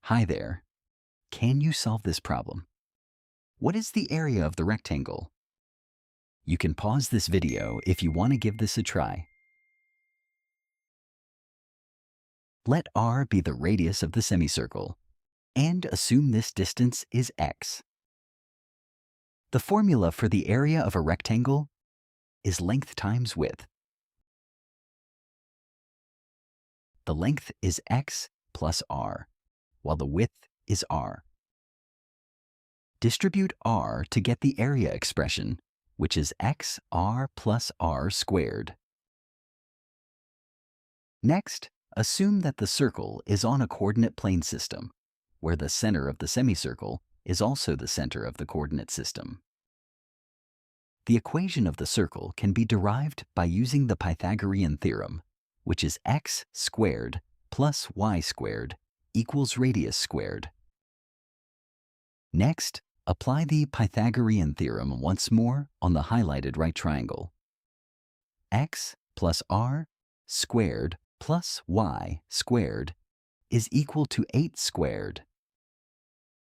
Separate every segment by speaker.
Speaker 1: Hi there. Can you solve this problem? What is the area of the rectangle? You can pause this video if you want to give this a try. Let r be the radius of the semicircle, and assume this distance is x. The formula for the area of a rectangle is length times width. The length is x plus r, while the width is r. Distribute r to get the area expression, which is xr plus r squared. Next, assume that the circle is on a coordinate plane system, where the center of the semicircle is also the center of the coordinate system. The equation of the circle can be derived by using the Pythagorean theorem, which is x squared plus y squared equals radius squared. Next, apply the Pythagorean theorem once more on the highlighted right triangle. X plus r squared plus y squared is equal to 8 squared.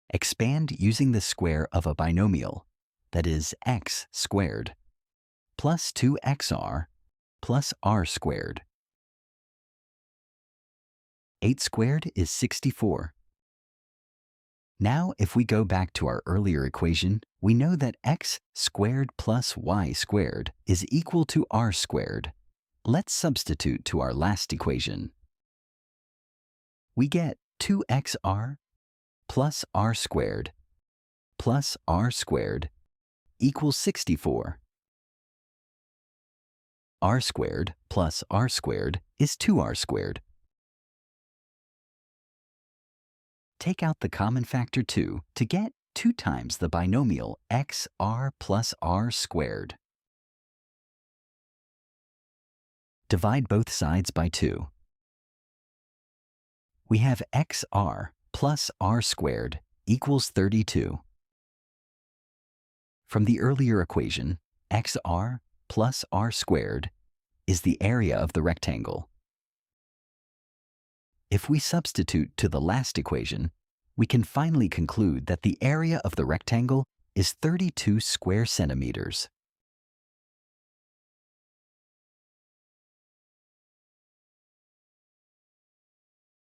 Speaker 1: Expand using the square of a binomial, that is x squared, plus 2xr plus r squared. 8 squared is 64. Now, if we go back to our earlier equation, we know that x squared plus y squared is equal to r squared. Let's substitute to our last equation. We get 2xr plus r squared equals 64. R squared plus r squared is 2r squared. Take out the common factor 2 to get 2 times the binomial xr plus r squared. Divide both sides by 2. We have xr plus r squared equals 32. From the earlier equation, xr plus r squared is the area of the rectangle. If we substitute to the last equation, we can finally conclude that the area of the rectangle is 32 square centimeters.